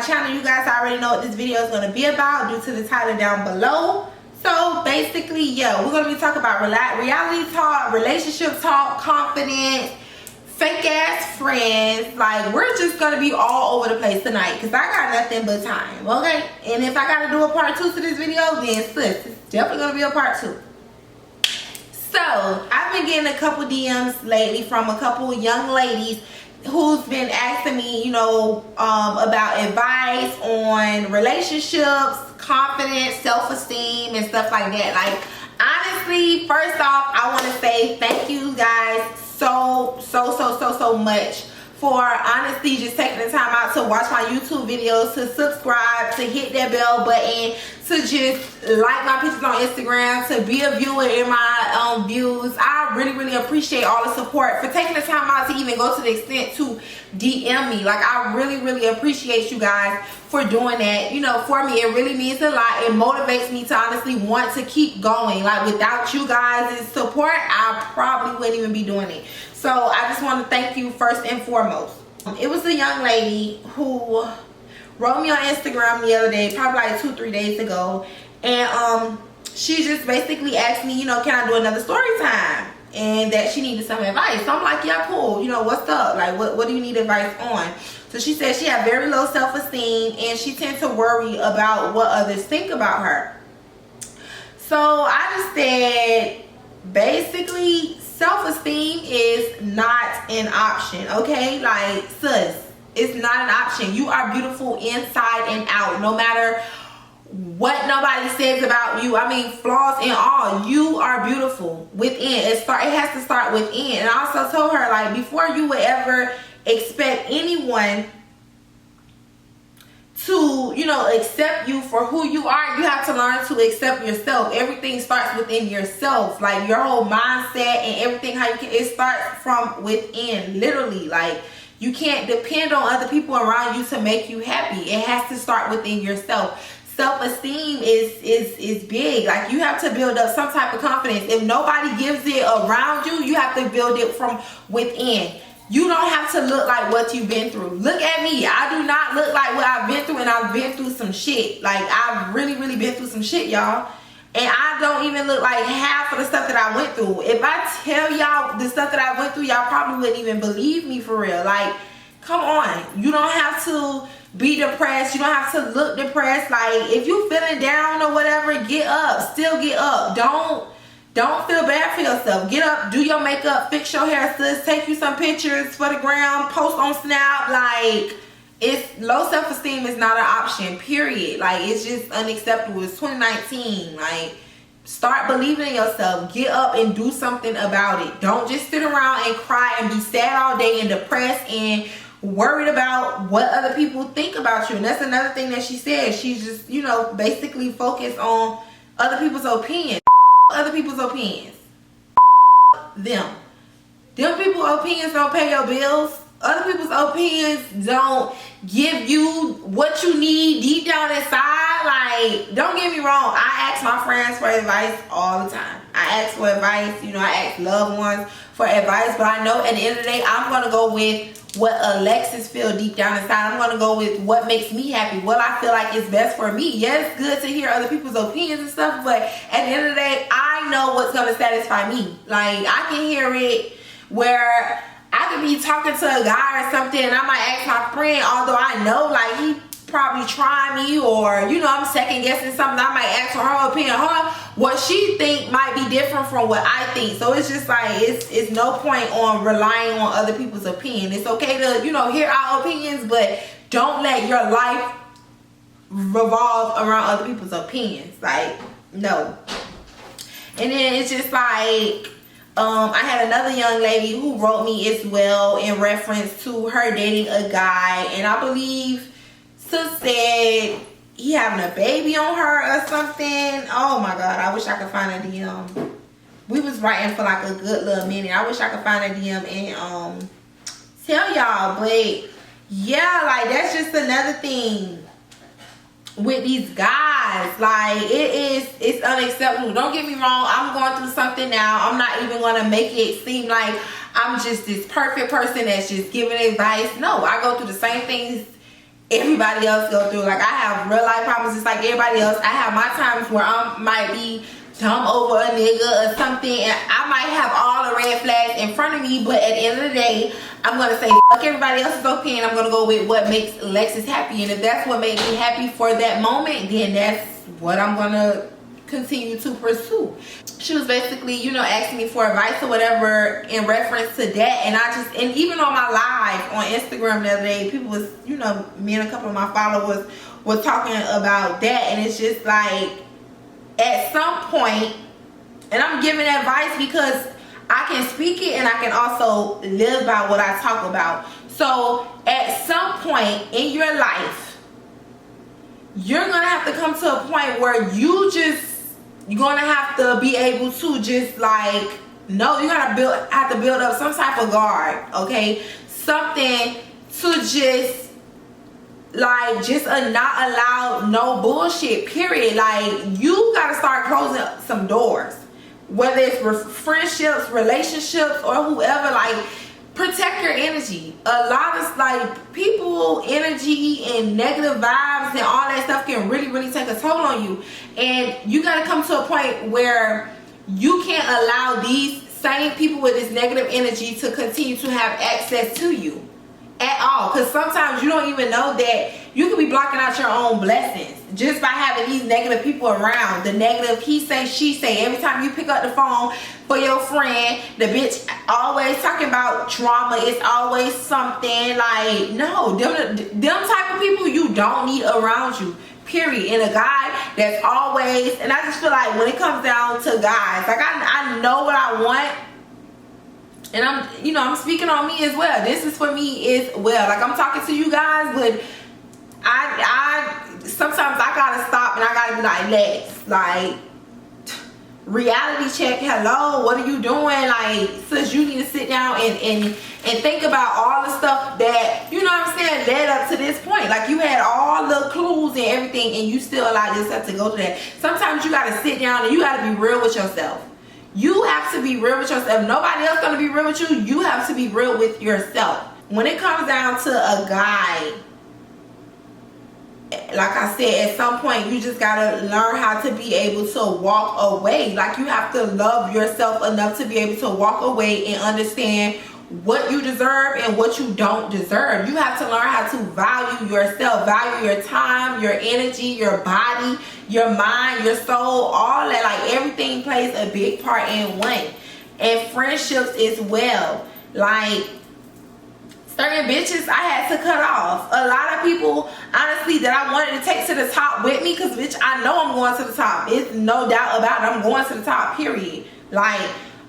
channel, you guys already know what this video is going to be about due to the title down below. So basically, yeah, we're going to be talking about reality talk, relationship talk, confidence, fake ass friends. Like, we're just going to be all over the place tonight because I got nothing but time, okay? And if I got to do a part 2 to this video, then sis, it's definitely going to be a part 2. So I've been getting a couple DMs lately from a couple young ladies who's been asking me, you know, about advice on relationships, confidence, self-esteem, and stuff like that. Like, honestly, first off, I want to say thank you guys so much for honestly just taking the time out to watch my YouTube videos, to subscribe, to hit that bell button, to just like my pictures on Instagram, to be a viewer in my views. I really appreciate all the support, for taking the time out to even go to the extent to DM me. Like, I really appreciate you guys for doing that. You know, for me, it really means a lot. It motivates me to honestly want to keep going. Like, without you guys' support, I probably wouldn't even be doing it. So I just want to thank you first and foremost. It was a young lady who wrote me on Instagram the other day, probably like 2-3 days ago, and she just basically asked me, you know, can I do another story time, and that she needed some advice. So I'm like, yeah, cool, you know, what's up, like what do you need advice on? So she said she had very low self-esteem and she tends to worry about what others think about her. So I just said, basically, self-esteem is not an option, okay? Like, sis, it's not an option. You are beautiful inside and out, no matter what nobody says about you. I mean, flaws and all, you are beautiful within. It has to start within. And I also told her, like, before you would ever expect anyone to, you know, accept you for who you are, you have to learn to accept yourself. Everything starts within yourself. Like, your whole mindset and everything, how you can, it starts from within, literally. Like, you can't depend on other people around you to make you happy. It has to start within yourself. Self-esteem is big. Like, you have to build up some type of confidence. If nobody gives it around you, you have to build it from within. You don't have to look like what you've been through. Look at me. I do not look like what I've been through, and I've been through some shit. Like, I've really been through some shit, y'all. And I don't even look like half of the stuff that I went through. If I tell y'all the stuff that I went through, y'all probably wouldn't even believe me, for real. Like, come on. You don't have to be depressed. You don't have to look depressed. Like, if you feeling down or whatever, get up. Still get up. Don't feel bad for yourself. Get up, do your makeup, fix your hair, sis, take you some pictures for the gram, post on Snap. Like, it's low self-esteem is not an option, period. Like, it's just unacceptable. It's 2019. Like, start believing in yourself. Get up and do something about it. Don't just sit around and cry and be sad all day and depressed and worried about what other people think about you. And that's another thing that she said. She's just, you know, basically focused on other people's opinions. Other people's opinions. Them people's opinions don't pay your bills. Other people's opinions don't give you what you need deep down inside. Like, don't get me wrong, I ask my friends for advice all the time. I ask for advice, you know, I ask loved ones for advice, but I know at the end of the day, I'm gonna go with what Alexis feel deep down inside. I'm going to go with what makes me happy, what I feel like is best for me. Yeah, it's good to hear other people's opinions and stuff, but at the end of the day, I know what's going to satisfy me. Like, I can hear it where I could be talking to a guy or something, and I might ask my friend, although I know, like, he probably try me, or, you know, I'm second guessing something, I might ask for her opinion. What she think might be different from what I think. So it's just like, it's no point on relying on other people's opinion. It's okay to, you know, hear our opinions, but don't let your life revolve around other people's opinions. Like, no. And then it's just like, I had another young lady who wrote me as well in reference to her dating a guy, and I believe sis said he having a baby on her or something. Oh my god, I wish I could find a DM. We was writing for like a good little minute. I wish I could find a DM and tell y'all. But yeah, like, that's just another thing with these guys. Like, it's unacceptable. Don't get me wrong, I'm going through something now. I'm not even gonna make it seem like I'm just this perfect person that's just giving advice. No, I go through the same things everybody else go through. Like, I have real life problems just like everybody else. I have my times where I might be dumb over a nigga or something, and I might have all the red flags in front of me, but at the end of the day, I'm gonna say fuck everybody else's opinion. I'm gonna go with what makes Alexis happy, and if that's what made me happy for that moment, then that's what I'm gonna continue to pursue. She was basically, you know, asking me for advice or whatever in reference to that, and even on my live on Instagram the other day, people was, you know, me and a couple of my followers were talking about that, and it's just like, at some point, and I'm giving advice because I can speak it and I can also live by what I talk about. So at some point in your life, you're gonna have to come to a point where you're gonna have to be able to just like, no, you gotta have to build up some type of guard, okay? Something to just like, not allow no bullshit, period. Like, you gotta start closing some doors, whether it's friendships, relationships, or whoever. Like, protect your energy. A lot of like people energy and negative vibes and all that stuff can really take a toll on you, and you got to come to a point where you can't allow these same people with this negative energy to continue to have access to you at all, because sometimes you don't even know that you could be blocking out your own blessings just by having these negative people around. The negative he say, she say. Every time you pick up the phone for your friend, the bitch always talking about drama. It's always something. Like, no, them type of people you don't need around you, period. And a guy that's always, and I just feel like when it comes down to guys, like, I know what I want, and I'm speaking on me as well. This is for me as well. Like, I'm talking to you guys, but I sometimes I gotta stop and I gotta be like, Lex, like, reality check. Hello, what are you doing? Like, sis, you need to sit down and think about all the stuff that, you know what I'm saying, led up to this point. Like, you had all the clues and everything, and you still allowed yourself to go to that. Sometimes you gotta sit down and you gotta be real with yourself. You have to be real with yourself. Nobody else gonna be real with you. You have to be real with yourself. When it comes down to a guy, like I said, at some point you just gotta learn how to be able to walk away. Like, you have to love yourself enough to be able to walk away and understand what you deserve and what you don't deserve. You have to learn how to value yourself, value your time, your energy, your body, your mind, your soul, all that. Like, everything plays a big part in one. And friendships as well. Like, certain bitches I had to cut off. A lot of people, honestly, that I wanted to take to the top with me, because bitch, I know I'm going to the top. It's no doubt about it. I'm going to the top, period. Like,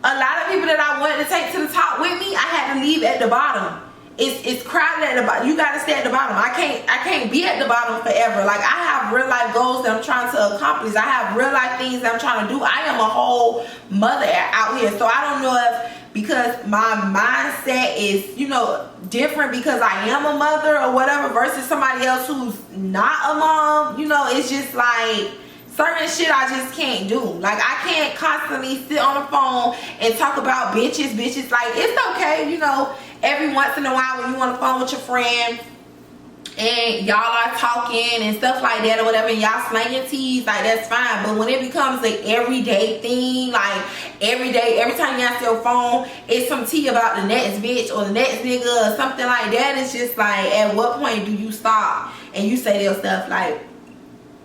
a lot of people that I wanted to take to the top with me, I had to leave at the bottom. It's crowded at the bottom. You gotta stay at the bottom. I can't be at the bottom forever. Like, I have real life goals that I'm trying to accomplish. I have real life things that I'm trying to do. I am a whole mother out here. So I don't know if, because my mindset is, you know, different because I am a mother or whatever, versus somebody else who's not a mom. You know, it's just like, certain shit I just can't do. Like, I can't constantly sit on the phone and talk about bitches. Like, it's okay, you know, every once in a while when you on the phone with your friend and y'all are talking and stuff like that or whatever, and y'all slanging teas, like, that's fine. But when it becomes an everyday thing, like, every day, every time you answer your phone, it's some tea about the next bitch or the next nigga or something like that, it's just like, at what point do you stop and you say their stuff? Like,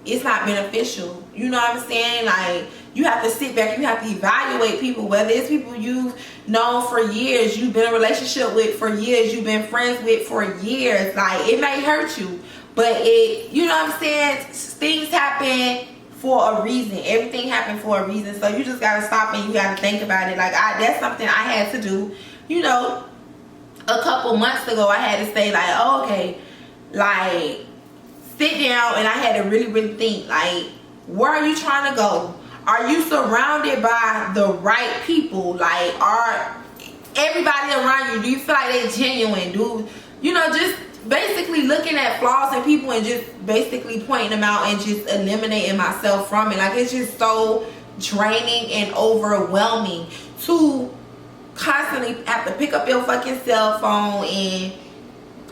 it's not beneficial. You know what I'm saying? Like, you have to sit back, you have to evaluate people, whether it's people you've known for years, you've been in a relationship with for years, you've been friends with for years. Like, it may hurt you, but it, you know what I'm saying, things happen for a reason. Everything happened for a reason. So you just gotta stop and you gotta think about it. Like, that's something I had to do, you know, a couple months ago. I had to say, like, oh, okay, like, sit down, and I had to really think, like, where are you trying to go? Are you surrounded by the right people? Like, are everybody around you, do you feel like they're genuine? Do, you know, just basically looking at flaws in people and just basically pointing them out and just eliminating myself from it. Like, it's just so draining and overwhelming to constantly have to pick up your fucking cell phone and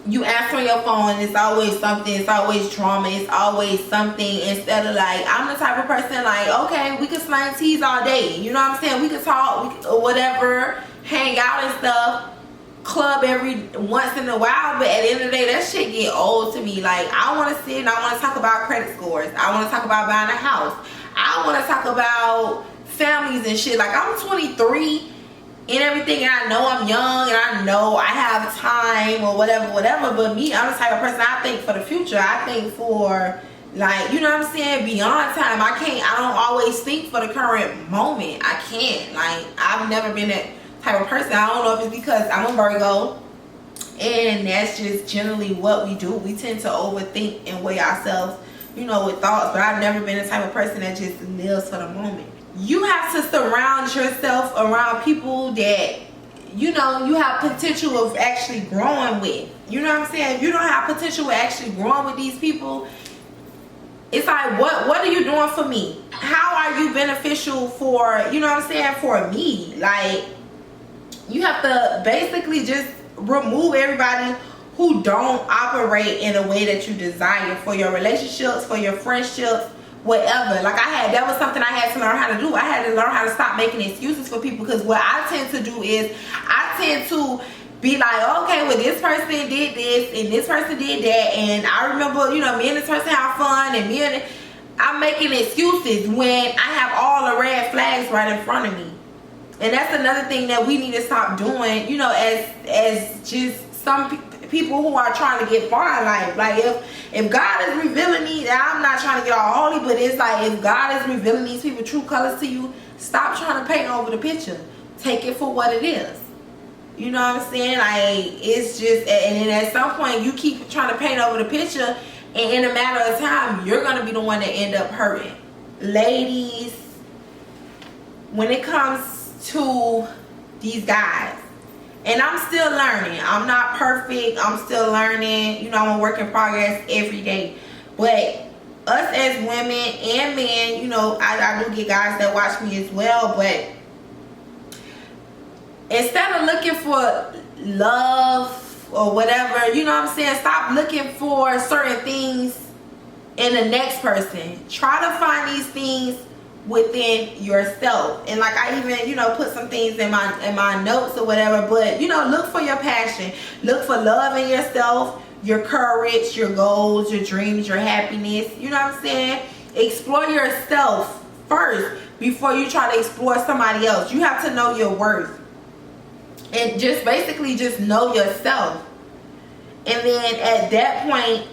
you answer your phone, it's always something, it's always drama, it's always something, instead of like, I'm the type of person like, okay, we can slang teas all day, you know what I'm saying, we can talk, whatever, hang out and stuff, club every once in a while, but at the end of the day, that shit get old to me. Like, I want to sit and I want to talk about credit scores, I want to talk about buying a house, I want to talk about families and shit. Like, I'm 23 and everything, and I know I'm young and I know I have time or whatever, but me, I'm the type of person, I think for the future, I think for, like, you know what I'm saying, beyond time. I don't always think for the current moment. I can't. Like, I've never been that type of person. I don't know if it's because I'm a Virgo, and that's just generally what we do. We tend to overthink and weigh ourselves, you know, with thoughts, but I've never been the type of person that just lives for the moment. You have to surround yourself around people that, you know, you have potential of actually growing with. You know what I'm saying? If you don't have potential of actually growing with these people, it's like, what are you doing for me? How are you beneficial for, you know what I'm saying, for me? Like, you have to basically just remove everybody who don't operate in a way that you desire for your relationships, for your friendships, whatever. Like, that was something I had to learn how to do. I had to learn how to stop making excuses for people, because what I tend to do is I tend to be like, okay, well, this person did this and this person did that, and I remember, you know, me and this person have fun, and I'm making excuses when I have all the red flags right in front of me. And that's another thing that we need to stop doing, you know, as just some people who are trying to get far in life. Like, if God is revealing these, I'm not trying to get all holy, but it's like, if God is revealing these people true colors to you, stop trying to paint over the picture. Take it for what it is. You know what I'm saying? Like, it's just, and then at some point you keep trying to paint over the picture, and in a matter of time, you're going to be the one that end up hurting. Ladies, when it comes to these guys, and I'm still learning, I'm not perfect, I'm still learning, you know, I'm a work in progress every day, but us as women and men, you know, I do get guys that watch me as well, but instead of looking for love or whatever, you know what I'm saying, stop looking for certain things in the next person. Try to find these things within yourself. And like, I even, you know, put some things in my notes or whatever, but, you know, look for your passion, look for love in yourself, your courage, your goals, your dreams, your happiness. You know what I'm saying? Explore yourself first before you try to explore somebody else. You have to know your worth, and just basically just know yourself. And then at that point,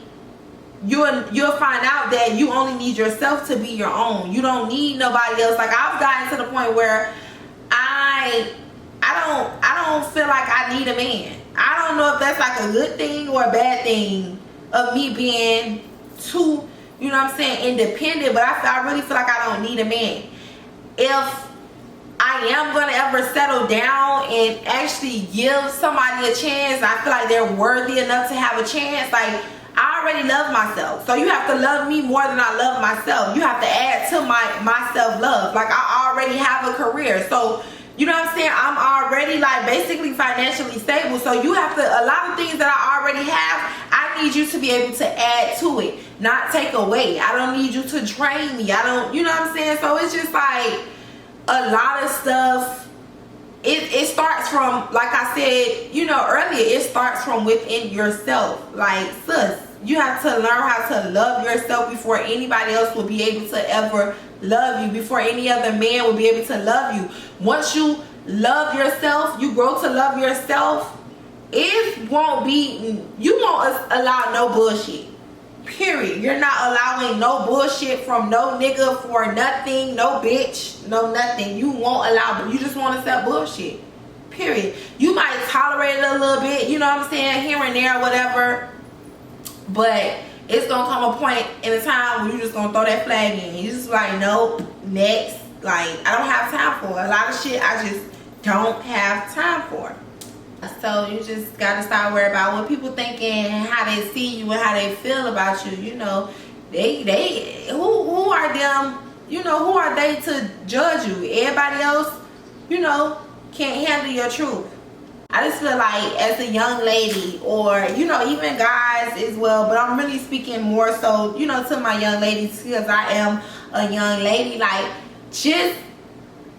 you'll find out that you only need yourself to be your own. You don't need nobody else. Like, I've gotten to the point where I don't feel like I need a man. I don't know if that's like a good thing or a bad thing of me being too, you know what I'm saying, independent, but I really feel like I don't need a man. If I am going to ever settle down and actually give somebody a chance, I feel like they're worthy enough to have a chance. Like, I already love myself, so you have to love me more than I love myself. You have to add to my self-love. Like, I already have a career, so you know what I'm saying, I'm already like basically financially stable, so you have to, a lot of things that I already have, I need you to be able to add to it, not take away. I don't need you to drain me. I don't, you know what I'm saying? So it's just like a lot of stuff. It starts from, like I said, you know, earlier, it starts from within yourself. Like, sis, you have to learn how to love yourself before anybody else will be able to ever love you, before any other man will be able to love you. Once you love yourself, you grow to love yourself, you won't allow no bullshit. Period. You're not allowing no bullshit from no nigga for nothing, no bitch, no nothing. You won't allow, you just want to sell bullshit. Period. You might tolerate it a little bit, you know what I'm saying, here and there, whatever, but it's gonna come a point in a time where you just gonna throw that flag in. You just like, nope, next. Like, I don't have time for a lot of shit. I just don't have time for. So you just gotta start worrying about what people thinking, how they see you and how they feel about you. You know, who are them, you know, who are they to judge you? Everybody else, you know, can't handle your truth. I just feel like as a young lady, or you know, even guys as well, but I'm really speaking more so, you know, to my young ladies, because I am a young lady. Like, just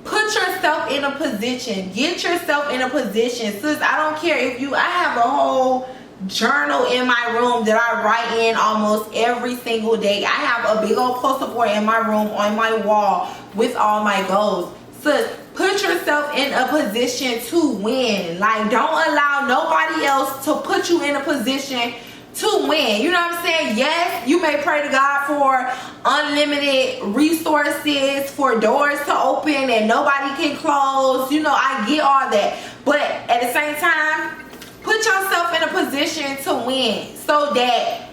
put yourself in a position, get yourself in a position. Sis, I don't care if you, I have a whole journal in my room that I write in almost every single day. I have a big old poster board in my room on my wall with all my goals. Sis, put yourself in a position to win. Like, don't allow nobody else to put you in a position to win. You know what I'm saying? Yes, you may pray to God for unlimited resources, for doors to open and nobody can close. You know, I get all that. But at the same time, put yourself in a position to win, so that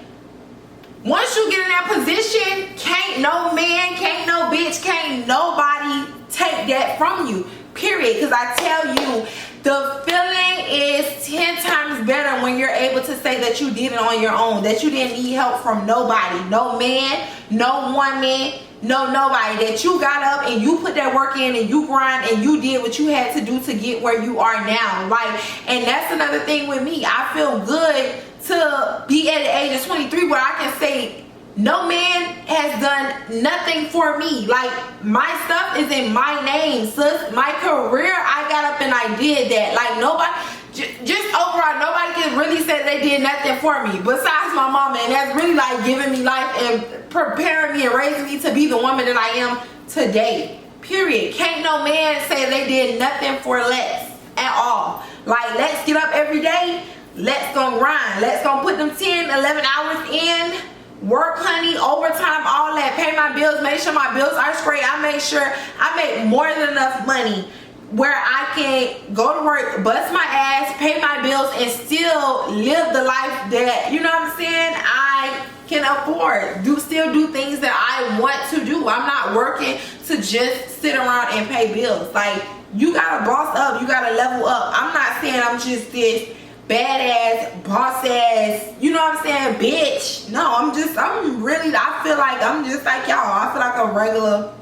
once you get in that position, can't no man, can't no bitch, can't nobody take that from you, period. Because I tell you, the feeling is 10 times better when you're able to say that you did it on your own, that you didn't need help from nobody, no man, no woman, no nobody, that you got up and you put that work in and you grind and you did what you had to do to get where you are now. Like, and that's another thing with me. I feel good to be at the age of 23 where I can say no man has done nothing for me. Like, my stuff is in my name, sis. My career, I got up and I did that. Like, nobody, just overall, nobody can really say they did nothing for me besides my mama, and that's really like giving me life and preparing me and raising me to be the woman that I am today, period. Can't no man say they did nothing for less at all. Like, let's get up every day, let's go grind, let's go put them 10, 11 hours in, work, honey, overtime, all that, pay my bills, make sure my bills are straight. I make sure I make more than enough money where I can go to work, bust my ass, pay my bills, and still live the life that, you know what I'm saying, I can afford. Still do things that I want to do. I'm not working to just sit around and pay bills. Like, you gotta boss up, you gotta level up. I'm not saying I'm just this badass, boss ass, you know what I'm saying, bitch. No, I'm really, I feel like I'm just like y'all. I feel like a regular,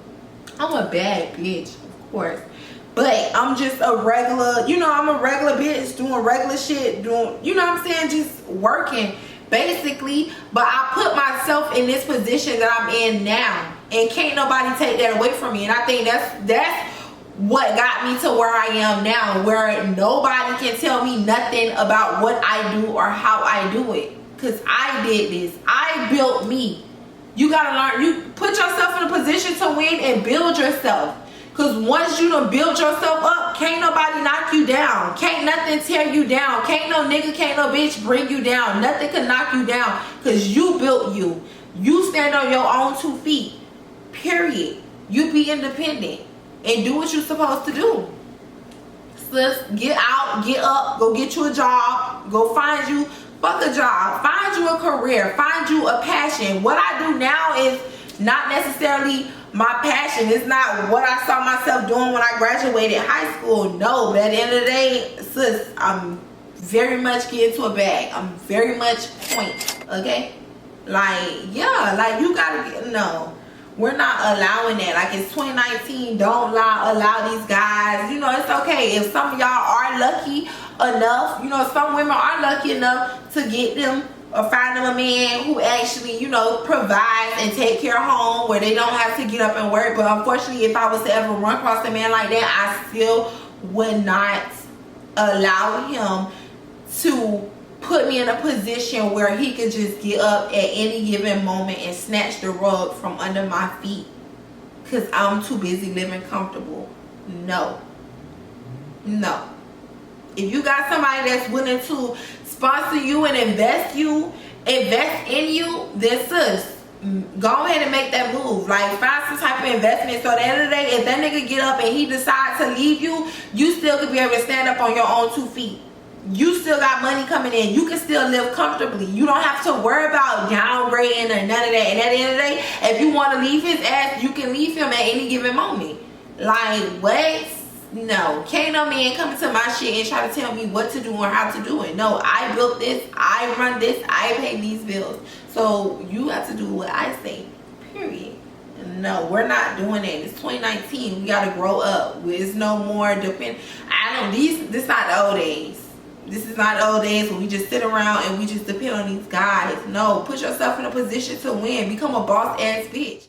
I'm a bad bitch, of course. But I'm just a regular, you know, I'm a regular bitch doing regular shit, doing, you know what I'm saying, just working, basically. But I put myself in this position that I'm in now, and can't nobody take that away from me. And I think that's what got me to where I am now, where nobody can tell me nothing about what I do or how I do it, because I did this. I built me. You gotta learn, you put yourself in a position to win and build yourself. Because once you done build yourself up, can't nobody knock you down. Can't nothing tear you down. Can't no nigga, can't no bitch bring you down. Nothing can knock you down, because you built you. You stand on your own 2 feet, period. You be independent and do what you're supposed to do. Sis, get out, get up, go get you a job, go find you, fuck a job, find you a career, find you a passion. What I do now is not necessarily my passion. It's not what I saw myself doing when I graduated high school. No, but at the end of the day, sis, I'm very much getting to a bag. I'm very much point, okay? Like, yeah, like, you gotta get, no. We're not allowing that. Like, it's 2019. Don't allow these guys. You know, it's okay if some of y'all are lucky enough. You know, some women are lucky enough to get them or find them a man who actually, you know, provides and take care of home, where they don't have to get up and work. But unfortunately, if I was to ever run across a man like that, I still would not allow him to put me in a position where he could just get up at any given moment and snatch the rug from under my feet because I'm too busy living comfortable. No. If you got somebody that's willing to sponsor you and invest in you, then sis, go ahead and make that move. Like, find some type of investment, so at the end of the day, if that nigga get up and he decides to leave you, you still could be able to stand up on your own 2 feet. You still got money coming in. You can still live comfortably. You don't have to worry about downgrading or none of that. And at the end of the day, if you want to leave his ass, you can leave him at any given moment. Like, what? No. Can't no man come into my shit and try to tell me what to do or how to do it. No, I built this. I run this. I pay these bills. So you have to do what I say. Period. No, we're not doing that. It's 2019. We got to grow up. There's no more depend. This not the old days. This is not old days where we just sit around and we just depend on these guys. No, put yourself in a position to win. Become a boss ass bitch.